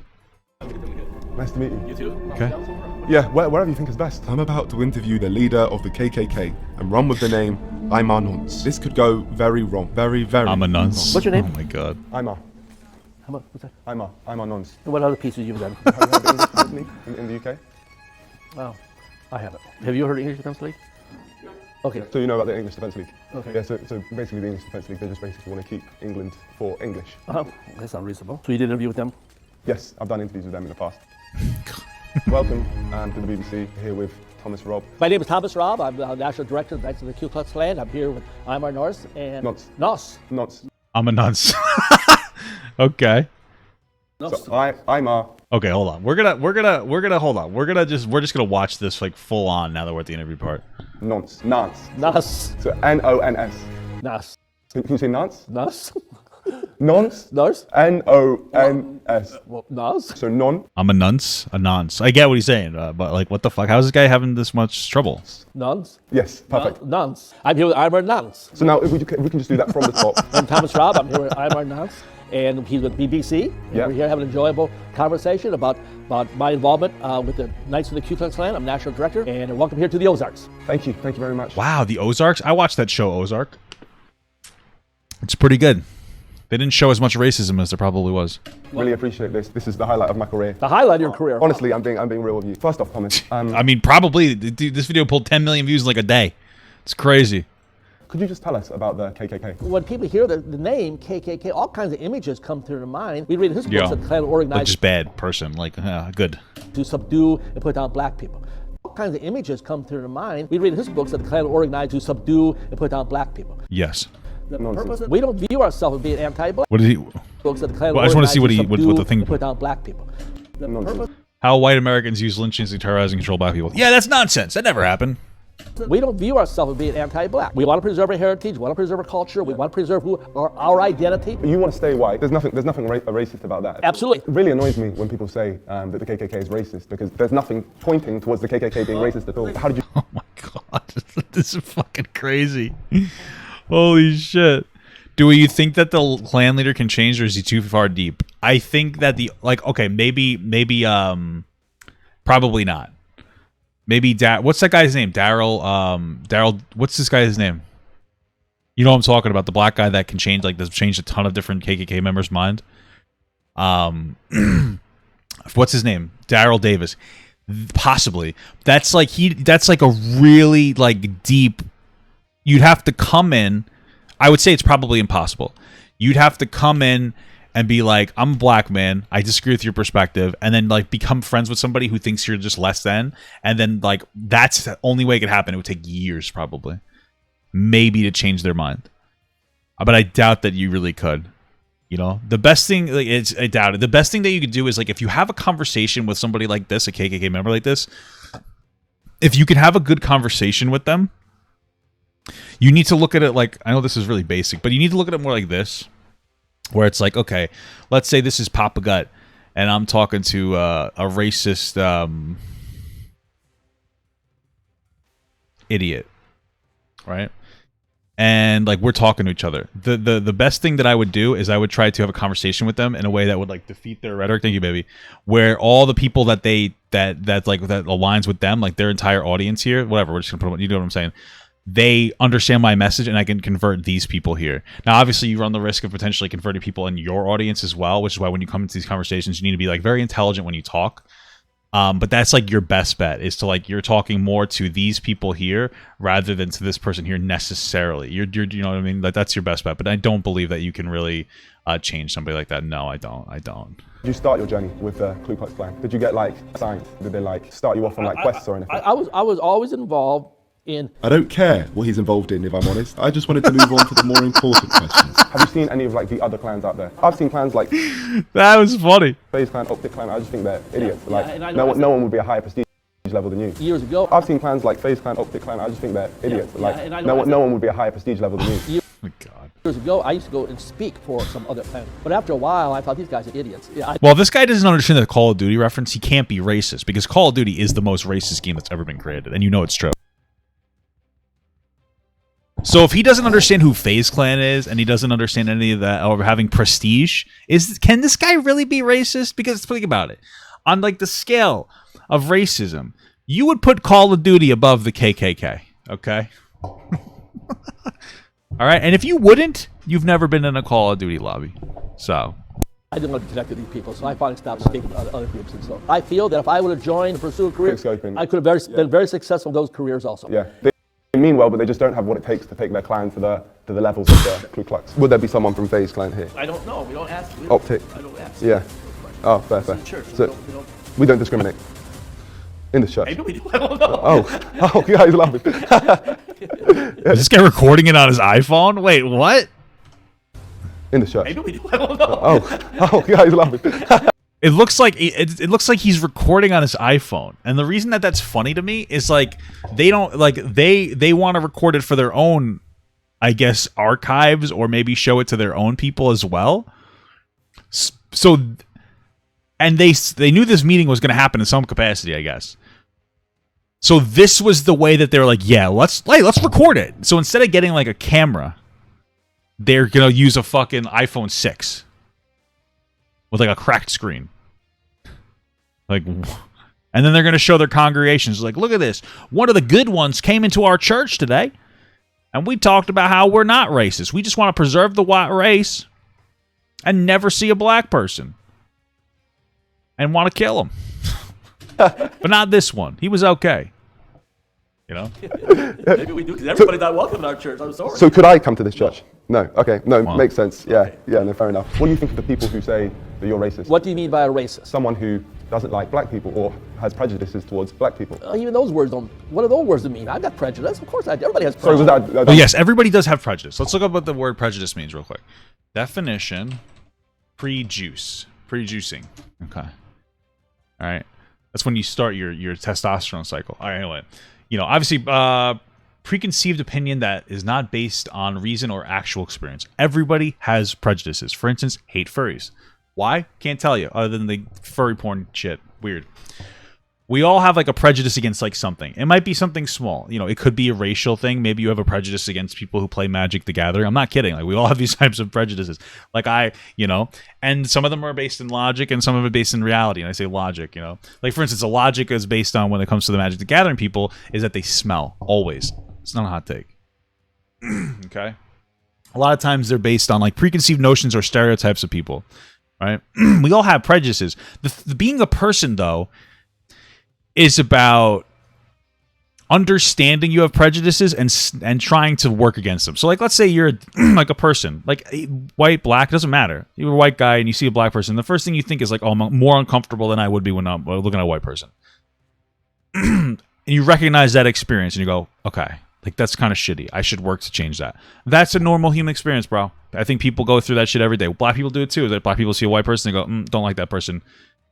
Nice to meet you. You too? Okay. Yeah, wherever you think is best. I'm about to interview the leader of the KKK and run with the name Imar Nunz. This could go very wrong. Very, very I'm a nunce. wrong. What's your name? Oh my god. Imar. How much? What's that? Imar Nons. What other pieces you've done? Have you heard the English Defence League in the UK? Oh, I haven't. Have you heard of English Defence League? Okay. So you know about the English Defence League? Okay. Yeah, so basically the English Defence League, they just basically want to keep England for English. That's unreasonable. So you did an interview with them? Yes, I've done interviews with them in the past. Welcome to the BBC, here with Thomas Robb. My name is Thomas Robb. I'm the National Director of the Knights of the Ku Klux Klan. I'm here with Imar Norse and Nos. I'm a nunce. Okay. So Imar. Okay, hold on. We're gonna hold on. We're just gonna watch this like full on now that we're at the interview part. Nons. Nos. So Nons. Nos. Can you say Nons? Nos. Nons? Nons? N-O-N-S. Well, Nos? So non? I'm a nunce. A nonce. I get what he's saying, but like, what the fuck? How is this guy having this much trouble? Nuns? Yes, perfect. Nuns. I'm here with Imar Nons. So now, if we can just do that from the top. I'm Thomas Robb. I'm here with Imar Nons. And he's with BBC. And Yeah. we're here having an enjoyable conversation about my involvement with the Knights of the Ku Klux Klan. I'm National Director. And welcome here to the Ozarks. Thank you. Thank you very much. Wow, the Ozarks. I watched that show, Ozark. It's pretty good. They didn't show as much racism as there probably was. Really appreciate this. This is the highlight of my career. The highlight of your career. Honestly, I'm being real with you. First off, Thomas. I mean, probably dude, this video pulled 10 million views in like a day. It's crazy. Could you just tell us about the KKK? When people hear the name KKK, all kinds of images come to their mind. We read in his books that the Klan organized Like just bad person. Like, good. to subdue and put down black people. All kinds of images come to their mind. We read in his books that the Klan organized to subdue and put down black people. Yes. We don't view ourselves as being anti-black. What did he? Books that the Klan Well, I just want to see what organized the thing. and put down black people. How white Americans use lynchings to terrorize and control black people. Yeah, that's nonsense. That never happened. We don't view ourselves as being anti-black. We want to preserve our heritage. We want to preserve our culture. We want to preserve our identity. You want to stay white. There's nothing racist about that. Absolutely. It really annoys me when people say that the KKK is racist because there's nothing pointing towards the KKK being racist at all. How did you? Oh my god, this is fucking crazy. Holy shit. Do you think that the clan leader can change, or is he too far deep? I think that maybe probably not. Maybe what's that guy's name? Daryl. What's this guy's name? You know what I'm talking about? The black guy that can change a ton of different KKK members' mind. What's his name? Daryl Davis. Possibly. That's like a really like deep. You'd have to come in. I would say it's probably impossible. You'd have to come in and be like, I'm a black man, I disagree with your perspective, and then like become friends with somebody who thinks you're just less than, and then like that's the only way it could happen. It would take years probably, maybe, to change their mind. But I doubt that you really could. You know, the best thing, like, I doubt it. The best thing that you could do is like if you have a conversation with somebody like this, a KKK member like this, if you can have a good conversation with them, you need to look at it like, I know this is really basic, but you need to look at it more like this. Where it's like, okay, let's say this is Papa Gut, and I'm talking to a racist idiot, right? And like we're talking to each other. The best thing that I would do is I would try to have a conversation with them in a way that would like defeat their rhetoric. Thank you, baby. Where all the people that that aligns with them, like their entire audience here, whatever. We're just gonna put them. You know what I'm saying? They understand my message, and I can convert these people here. Now, obviously, you run the risk of potentially converting people in your audience as well, which is why when you come into these conversations, you need to be like very intelligent when you talk. But that's like your best bet, is to like you're talking more to these people here rather than to this person here necessarily. You're you know what I mean? Like that's your best bet. But I don't believe that you can really change somebody like that. No, I don't. Did you start your journey with the Ku Klux Klan? Did you get like assigned? Did they like start you off on like quests or anything? I was always involved in. I don't care what he's involved in, if I'm honest. I just wanted to move on to the more important questions. Have you seen any of like the other clans out there? I've seen clans like that was funny. FaZe Clan, Optic Clan. I just think they're idiots. Yeah, like and no one would be a higher prestige level than you. Years ago, I've seen clans like FaZe Clan, Optic Clan. I just think they're idiots. Like no one would be a higher prestige level than you. Oh my God. Years ago, I used to go and speak for some other clan, but after a while, I thought these guys are idiots. Yeah, well, this guy doesn't understand the Call of Duty reference. He can't be racist because Call of Duty is the most racist game that's ever been created, and you know it's true. So if he doesn't understand who FaZe Clan is, and he doesn't understand any of that, or having prestige, can this guy really be racist? Because think about it, on like the scale of racism, you would put Call of Duty above the KKK, okay? All right, and if you wouldn't, you've never been in a Call of Duty lobby. So I didn't want to connect with these people, so I finally stopped speaking to other groups and so. I feel that if I would have joined and pursued a career, I could have been very successful in those careers also. Yeah. They mean well, but they just don't have what it takes to take their clan to the levels of the Ku Klux. Would there be someone from FaZe Clan here? I don't know. We don't ask. Optic. I don't ask. Yeah. Oh, fair. So we don't discriminate in this church. Maybe we do. I don't know. Oh, you guys laughing. Is this guy recording it on his iPhone? Wait, what? In the church. Maybe we do. I don't know. Oh, you guys laughing. It looks like he's recording on his iPhone, and the reason that that's funny to me is like they don't like they want to record it for their own, I guess, archives, or maybe show it to their own people as well. So, and they knew this meeting was going to happen in some capacity, I guess. So this was the way that they were like, yeah, let's record it. So instead of getting like a camera, they're gonna use a fucking iPhone 6 with like a cracked screen. Like, and then they're going to show their congregations, like, look at this. One of the good ones came into our church today, and we talked about how we're not racist. We just want to preserve the white race and never see a black person and want to kill him. But not this one. He was okay. You know? Maybe we do, because everybody's not welcome in our church. I'm sorry. So could I come to this church? No. Okay. No, Wow. Makes sense. Yeah. No, fair enough. What do you think of the people who say that you're racist? What do you mean by a racist? Someone who doesn't like black people or has prejudices towards black people. Even those words don't. What do those words mean? I've got prejudice. Of course, everybody has prejudice. So was that? Oh, yes, everybody does have prejudice. Let's look up what the word prejudice means real quick. Definition: prejuicing. Okay. All right. That's when you start your testosterone cycle. All right. Anyway, obviously, preconceived opinion that is not based on reason or actual experience. Everybody has prejudices. For instance, hate furries. Why? Can't tell you, other than the furry porn shit. Weird. We all have like a prejudice against like something. It might be something small. It could be a racial thing. Maybe you have a prejudice against people who play Magic the Gathering. I'm not kidding. Like we all have these types of prejudices. Like and some of them are based in logic and some of it based in reality. And I say logic, Like for instance, a logic is based on when it comes to the Magic the Gathering people is that they smell always. It's not a hot take. Okay? A lot of times they're based on like preconceived notions or stereotypes of people, right? We all have prejudices. The being a person though is about understanding you have prejudices and trying to work against them. So like, let's say you're like a person, like white, black, doesn't matter. You're a white guy and you see a black person. The first thing you think is like, oh, I'm more uncomfortable than I would be when I'm looking at a white person. And you recognize that experience and you go, okay, like that's kind of shitty. I should work to change that. That's a normal human experience, bro. I think people go through that shit every day. Black people do it too. That black people see a white person and go, don't like that person.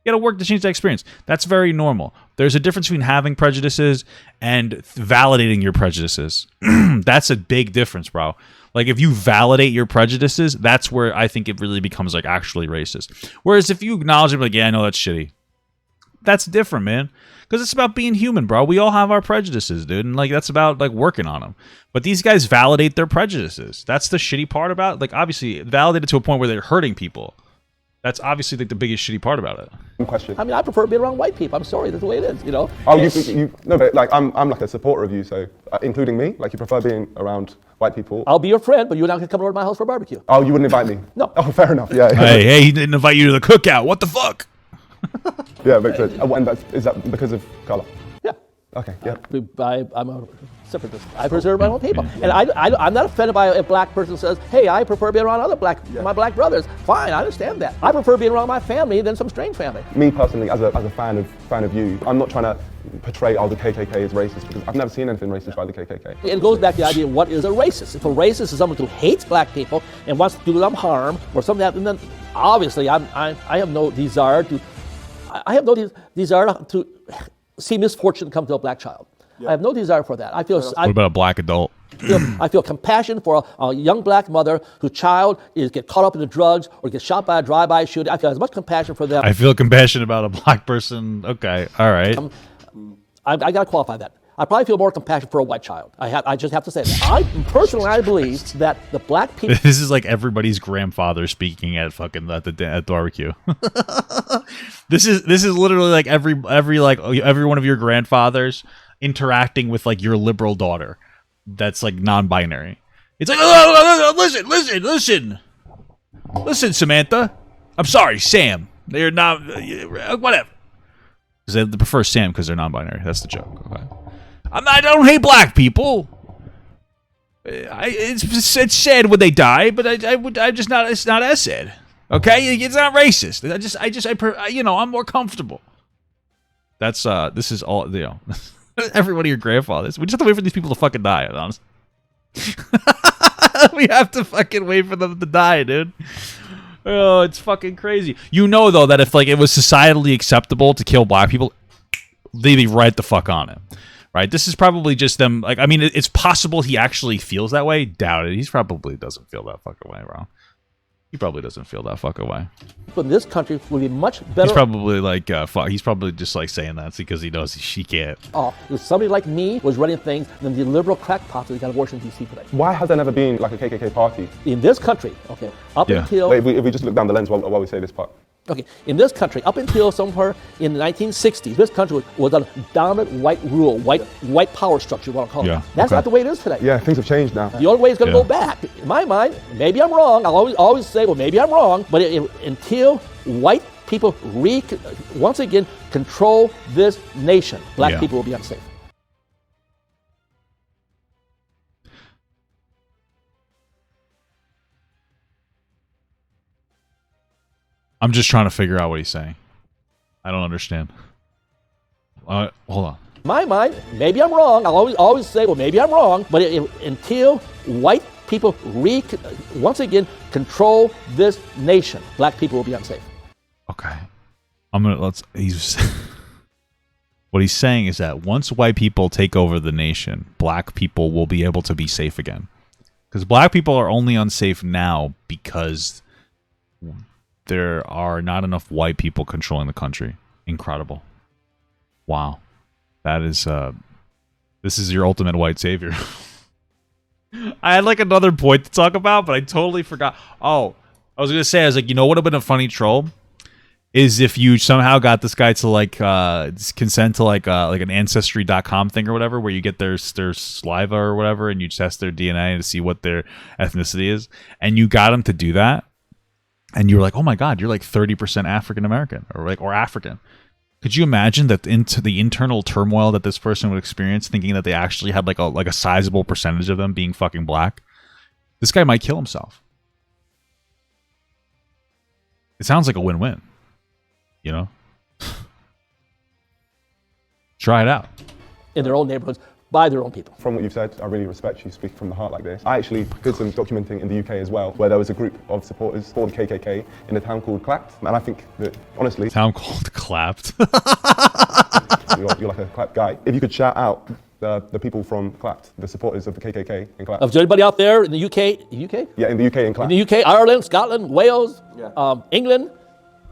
You gotta work to change that experience. That's very normal. There's a difference between having prejudices and validating your prejudices. That's a big difference, bro. Like, if you validate your prejudices, that's where I think it really becomes, like, actually racist. Whereas if you acknowledge it, like, yeah, I know that's shitty. That's different, man. Because it's about being human, bro. We all have our prejudices, dude. And, like, that's about, like, working on them. But these guys validate their prejudices. That's the shitty part about it. Like, obviously, validate it to a point where they're hurting people. That's obviously like the biggest shitty part about it. Question. I mean, I prefer being around white people. I'm sorry, that's the way it is, you know? Oh, no, but like, I'm like a supporter of you, so including me? Like, you prefer being around white people? I'll be your friend, but you're not going to come over to my house for a barbecue. Oh, you wouldn't invite me? No. Oh, fair enough, yeah. Hey, he didn't invite you to the cookout. What the fuck? Yeah, makes sense. And is that because of color? Yeah. Okay, yeah. I'm a separatist. I preserve my own people. And I'm not offended by a black person who says, hey, I prefer being around my black brothers. Fine, I understand that. I prefer being around my family than some strange family. Me personally, as a fan of you, I'm not trying to portray the KKK as racist, because I've never seen anything racist by the KKK. It goes back to the idea of what is a racist. If a racist is someone who hates black people and wants to do them harm or something like that, then obviously I have no desire to see misfortune come to a black child. Yeah. I have no desire for that. What about a black adult? I feel compassion for a young black mother whose child gets caught up in the drugs or gets shot by a drive-by shooting. I feel as much compassion for them. I feel compassion about a black person. Okay, all right. I got to qualify that. I probably feel more compassion for a white child. I just have to say that. I believe that the black people. This is like everybody's grandfather speaking at fucking at barbecue. This is literally like every one of your grandfathers interacting with like your liberal daughter that's like non-binary. It's like, listen, Samantha. I'm sorry, Sam. They're not whatever. Because they prefer Sam because they're non-binary. That's the joke. Okay. I don't hate black people. It's sad when they die, but I just not. It's not as sad. Okay, it's not racist. I'm more comfortable. That's this is all every one of your grandfathers. We just have to wait for these people to fucking die. Honestly. We have to fucking wait for them to die, dude. Oh, it's fucking crazy. You know, though, that if like it was societally acceptable to kill black people, they'd be right the fuck on it. Right? This is probably just them. Like, I mean, it's possible he actually feels that way. Doubt it. He probably doesn't feel that fucking way, bro. He probably doesn't feel that fucking way. But this country would be much better. He's probably like, fuck. He's probably just like saying that because he knows he can't. Oh, if somebody like me was running things, then the liberal crackpots that got in Washington, D.C. today. Why has there never been like a KKK party? In this country, okay, until... Wait, if we just look down the lens while we say this part. Okay, in this country, up until somewhere in the 1960s, this country was a dominant white rule, white power structure, what I call it. That's not the way it is today. Yeah, things have changed now. The only way it's going to go back, in my mind, maybe I'm wrong. I'll always say, well, maybe I'm wrong. But until white people once again control this nation, black people will be unsafe. I'm just trying to figure out what he's saying. I don't understand. Hold on. In my mind, maybe I'm wrong. I'll always say, well, maybe I'm wrong. But until white people once again control this nation, black people will be unsafe. Okay. What he's saying is that once white people take over the nation, black people will be able to be safe again. Because black people are only unsafe now because there are not enough white people controlling the country. Incredible. Wow. That is, this is your ultimate white savior. I had like another point to talk about, but I totally forgot. Oh, I was going to say, you know what would have been a funny troll? Is if you somehow got this guy to like consent to like an ancestry.com thing or whatever, where you get their saliva or whatever, and you test their DNA to see what their ethnicity is, and you got him to do that. And you were like, oh my God, you're like 30% African American or African. Could you imagine that into the internal turmoil that this person would experience, thinking that they actually had like a sizable percentage of them being fucking black? This guy might kill himself. It sounds like a win-win. You know? Try it out. In their own neighborhoods, by their own people. From what you've said, I really respect you speaking from the heart like this. I actually did some documenting in the UK as well, where there was a group of supporters for the KKK in a town called Clapt. And I think that, honestly... Town called Clapt. you're like a Clapt guy. If you could shout out the people from Clapt, the supporters of the KKK in Clapt. Is there anybody out there in the UK? UK? Yeah, in the UK in Clapt. In the UK, Ireland, Scotland, Wales, England?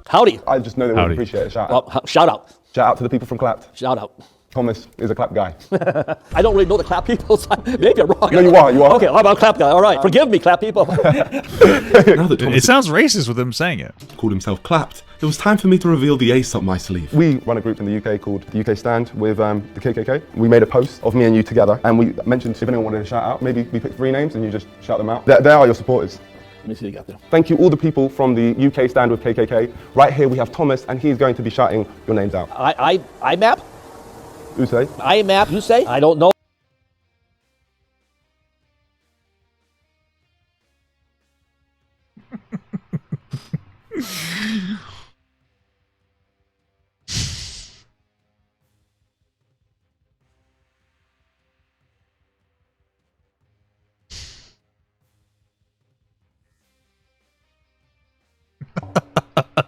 Howdy. I just know they would appreciate a shout out. Well, shout out. Shout out to the people from Clapt. Shout out. Thomas is a Clap guy. I don't really know the Clap people, so maybe I'm wrong. No, you are. Okay, I'm a Clap guy. All right, forgive me, Clap people. It sounds racist with him saying it. Called himself Clapped. It was time for me to reveal the ace up my sleeve. We run a group in the UK called the UK Stand with the KKK. We made a post of me and you together, and we mentioned if anyone wanted to shout out, maybe we picked 3 names and you just shout them out. They are your supporters. Let me see what you got there. Thank you, all the people from the UK Stand with KKK. Right here we have Thomas, and he's going to be shouting your names out. IMAP? Usay? IMAP, Usay? I don't know.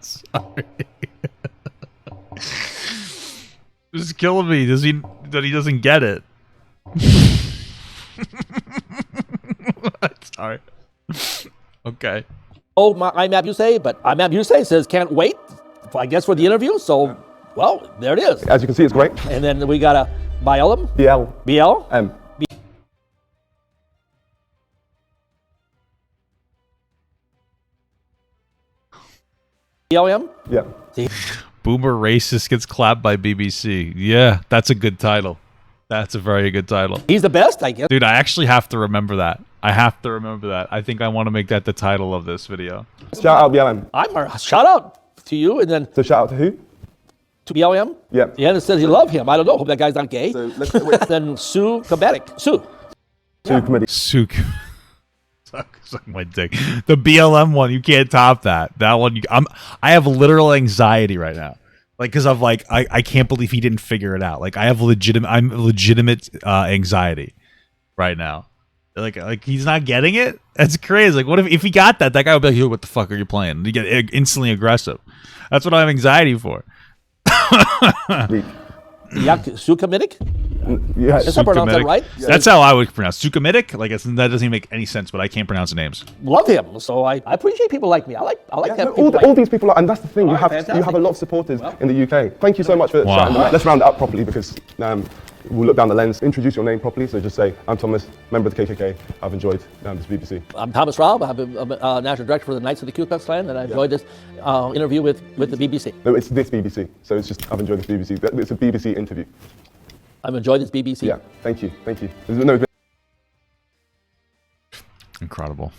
Sorry. This is killing me. That he doesn't get it. Sorry. Okay. Oh, my IMAP Usay, but IMAP Usay says can't wait, I guess, for the interview. So, well, there it is. As you can see, it's great. And then we got a BLM. BLM. BLM? Yeah. Boomer Racist Gets Clapped by BBC. Yeah, that's a good title. That's a very good title. He's the best, I guess. Dude, I actually have to remember that. I think I want to make that the title of this video. Shout out BLM. Shout out to you, and then... So shout out to who? To BLM? Yeah. Yeah, and it says he love him. I don't know. Hope that guy's not gay. So let's then Sue Comedic. Sue. Sue. Suck my dick. The BLM one, you can't top that. That one, I have literal anxiety right now. Like, because of like, I can't believe he didn't figure it out. Like, I'm legitimate anxiety right now. Like he's not getting it. That's crazy. Like, what if he got that? That guy would be like, "Yo, what the fuck are you playing?" And you get instantly aggressive. That's what I have anxiety for. Sukhamitic? Yeah, that's how I pronounce that, right? That's how I would pronounce Sukhamitic. Like, that doesn't even make any sense, but I can't pronounce the names. Love him, so I appreciate people like me. I like that. All these people, and that's the thing. You have a lot of supporters in the UK. Thank you so much for shouting them out. Let's round it up properly because we'll look down the lens. Introduce your name properly. So just say, "I'm Thomas, member of the KKK. I've enjoyed this BBC." I'm Thomas Raub. I'm a national director for the Knights of the Ku Klux Klan, and I enjoyed this interview with the BBC. No, it's this BBC. So it's just I've enjoyed this BBC. It's a BBC interview. I've enjoyed this BBC. Yeah, thank you. Incredible.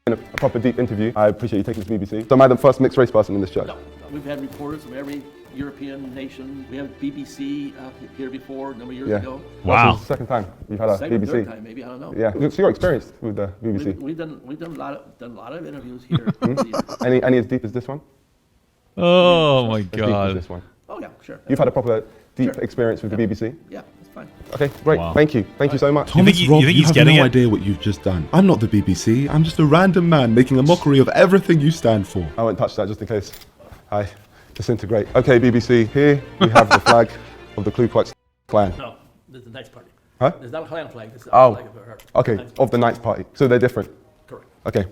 In a proper deep interview. I appreciate you taking this BBC. So am I the first mixed race person in this church? No, we've had reporters from every European nation. We have BBC here before a number of years ago. Wow. This is the second time you've had a BBC. Third time, maybe, I don't know. Yeah. So you're experienced with the BBC. We've done a lot of interviews here. Any as deep as this one? Oh my As deep as God. this one. Oh yeah, sure. You've had a proper deep experience with the BBC. Yeah, it's fine. Okay, great. Wow. Thank you. Thank you so much. Thomas you Rob, think you he's have getting no it? idea what you've just done. I'm not the BBC. I'm just a random man making a mockery of everything you stand for. I won't touch that just in case I disintegrate. Okay, BBC. Here we have the flag of the Ku Klux Klan. No, this is the Knights Party. Huh? There's not a Klan flag. This is Oh, flag of her. okay. Of the Knights Party. So they're different. Correct. Okay.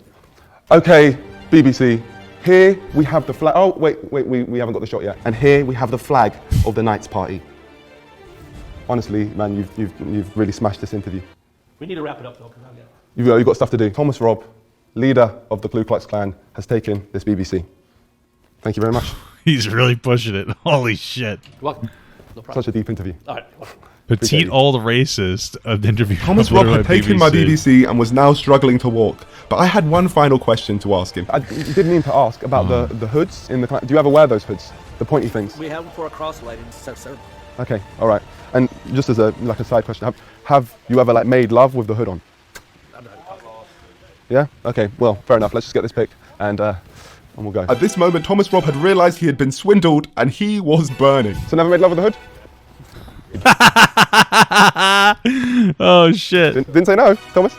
Okay, BBC. Here we have the flag. Oh, wait, we haven't got the shot yet. And here we have the flag of the Knights Party. Honestly, man, you've really smashed this interview. We need to wrap it up, though. You've got stuff to do. Thomas Robb, leader of the Ku Klux Klan, has taken this BBC. Thank you very much. He's really pushing it. Holy shit. Welcome. No problem. Such a deep interview. All right. Petite old racist interview. Thomas Robb had taken my BBC and was now struggling to walk. But I had one final question to ask him. I did mean to ask about the hoods in the Klan. Do you ever wear those hoods? The pointy things. We have them for a cross lighting, sir. Okay, all right. And just as a side question, have you ever like made love with the hood on? Yeah? Okay, well, fair enough. Let's just get this picked and we'll go. At this moment, Thomas Robb had realised he had been swindled and he was burning. So never made love with the hood? Oh shit. Didn't say no, Thomas?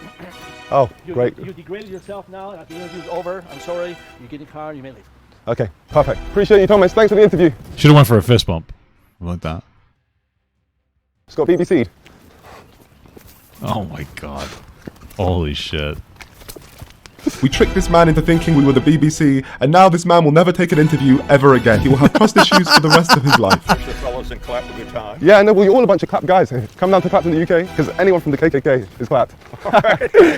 Oh, great. You degraded yourself now. The interview's over. I'm sorry. You get in your car. You may leave. Okay, perfect. Appreciate you, Thomas. Thanks for the interview. Should have went for a fist bump. Like that. It's got BBC'd. Oh my god. Holy shit. We tricked this man into thinking we were the BBC, and now this man will never take an interview ever again. He will have trust issues for the rest of his life. fellas and clap a good time. Yeah, no, well, you're all a bunch of clap guys. Come down to clap in the UK, because anyone from the KKK is clapped.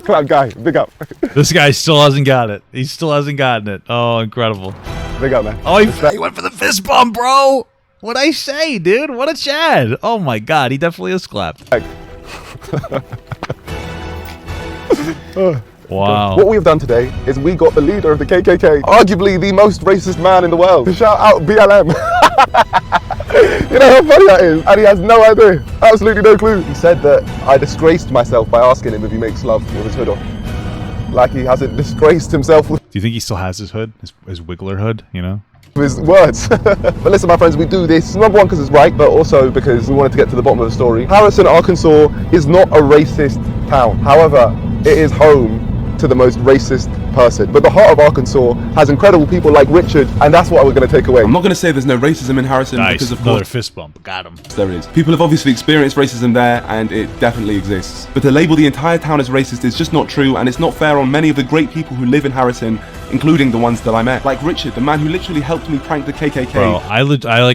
Clap guy, big up. This guy still hasn't got it. He still hasn't gotten it. Oh, incredible. Big up, man. Oh, he went for the fist bump, bro. What'd I say, dude? What a Chad. Oh my god, he definitely is clapped. Wow. What we have done today is we got the leader of the KKK, arguably the most racist man in the world. Shout out BLM. You know how funny that is? And he has no idea. Absolutely no clue. He said that I disgraced myself by asking him if he makes love with his hood on. Like he hasn't disgraced himself with... Do you think he still has his hood? His Wiggler hood, you know? His words. But listen, my friends, we do this, number one, because it's right, but also because we wanted to get to the bottom of the story. Harrison, Arkansas is not a racist town. However, it is home to the most racist person. But the heart of Arkansas has incredible people like Richard, and that's what we're going to take away. I'm not going to say there's no racism in Harrison, Nice. because of Another course fist bump. Got him. there is. People have obviously experienced racism there, and it definitely exists. But to label the entire town as racist is just not true, and it's not fair on many of the great people who live in Harrison, including the ones that I met. Like Richard, the man who literally helped me prank the KKK. Bro,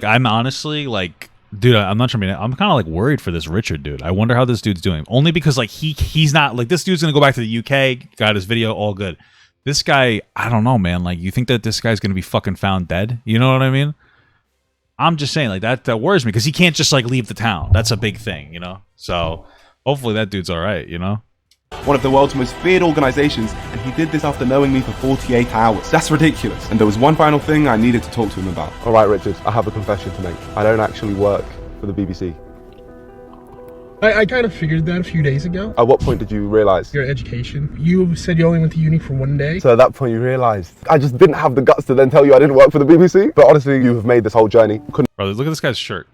I'm honestly like, dude, I'm not trying to be, I'm kind of like worried for this Richard dude. I wonder how this dude's doing. Only because like he's not like, this dude's gonna go back to the UK, got his video, all good. This guy, I don't know, man. Like, you think that this guy's gonna be fucking found dead? You know what I mean? I'm just saying, like, that worries me because he can't just like leave the town. That's a big thing, you know. So hopefully that dude's all right, you know. One of the world's most feared organizations, and he did this after knowing me for 48 hours. That's ridiculous. And there was one final thing I needed to talk to him about. All right, Richard, I have a confession to make. I don't actually work for the BBC. I kind of figured that a few days ago. At what point did you realise? Your education. You said you only went to uni for one day. So at that point you realised. I just didn't have the guts to then tell you I didn't work for the BBC. But honestly, you have made this whole journey. Bro, look at this guy's shirt.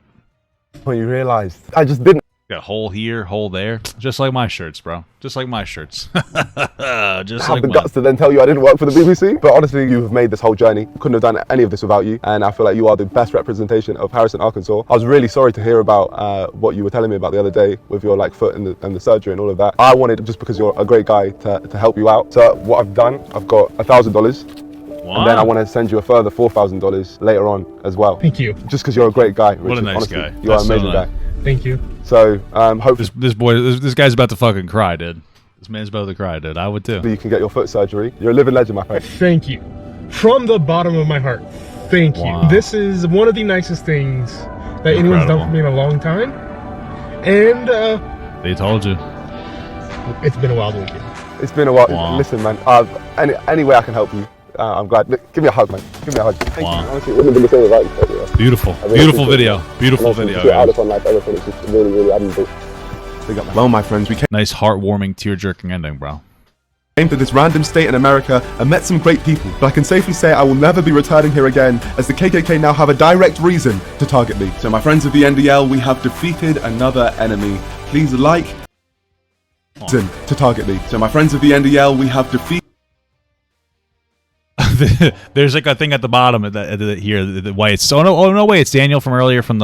When you realised. I just didn't. Got hole here, hole there. Just like my shirts, bro. Just like my shirts. Just have like the mine. guts to then tell you I didn't work for the BBC. But honestly, you have made this whole journey. Couldn't have done any of this without you. And I feel like you are the best representation of Harrison, Arkansas. I was really sorry to hear about what you were telling me about the other day with your like foot and the surgery and all of that. I wanted, just because you're a great guy, to help you out. So what I've done, I've got $1,000. Wow. And then I want to send you a further $4,000 later on as well. Thank you. Just because you're a great guy, Richard. What a nice honestly, guy. You're That's an so amazing nice. guy. Thank you. So hopefully This guy's about to fucking cry, dude. This man's about to cry, dude. I would too. you can get your foot surgery. You're a living legend, my friend. Thank you. From the bottom of my heart. Thank you. Wow. This is one of the nicest things that anyone's done for me in a long time. And They told you. it's been a wild weekend. It's been a while. Wow. Listen, man. Any way I can help you, I'm glad. Give me a hug, man. Give me a hug. Thank Wow. you. Honestly, it wouldn't have been the same without you. Beautiful. I really Beautiful appreciate video. it. Beautiful Honestly, video, to out guys. of fun life, everything. It's just really, really admirable. Big up, man. Well, my friends, we came Nice heartwarming, tear-jerking ending, bro. to this random state in America and met some great people, but I can safely say I will never be returning here again, as the KKK now have a direct reason to target me. So my friends of the NDL, we have defeated another enemy. Please like reason to target me. So my friends of the NDL, we have defeated. There's like a thing at the bottom of here. Why it's no way, it's Daniel from earlier from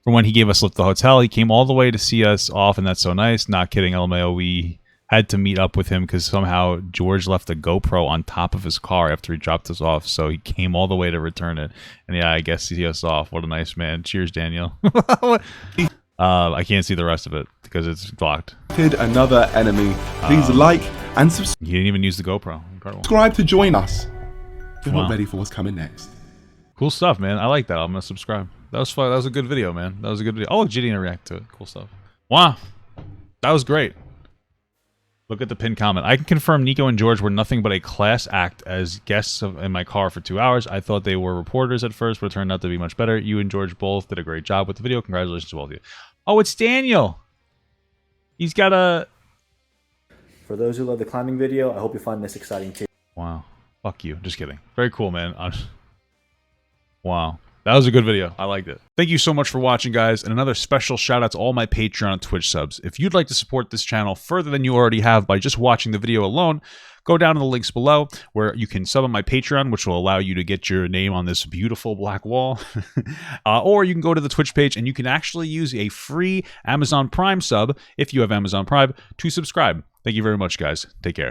when he gave us the hotel. He came all the way to see us off, and that's so nice. Not kidding, LMAO. We had to meet up with him because somehow George left a GoPro on top of his car after he dropped us off. So he came all the way to return it. And yeah, I guess see us off. What a nice man. Cheers, Daniel. I can't see the rest of it because it's blocked. Another enemy. Please like and He didn't even use the GoPro. Incredible. subscribe to join us. We're Wow. not ready for what's coming next. Cool stuff, man. I like that. I'm gonna subscribe. That was fun. That was a good video, man. That was a good video. Oh, look, GD react to it. Cool stuff. Wow, that was great. Look at the pinned comment. I can confirm Niko and George were nothing but a class act as guests in my car for 2 hours. I thought they were reporters at first, but it turned out to be much better. You and George both did a great job with the video. Congratulations to both of you. Oh, it's Daniel. He's got a... For those who love the climbing video, I hope you find this exciting too. Wow. Fuck you. Just kidding. Very cool, man. Wow. That was a good video. I liked it. Thank you so much for watching, guys. And another special shout out to all my Patreon and Twitch subs. If you'd like to support this channel further than you already have by just watching the video alone, go down to the links below where you can sub on my Patreon, which will allow you to get your name on this beautiful black wall. Or you can go to the Twitch page and you can actually use a free Amazon Prime sub, if you have Amazon Prime, to subscribe. Thank you very much, guys. Take care.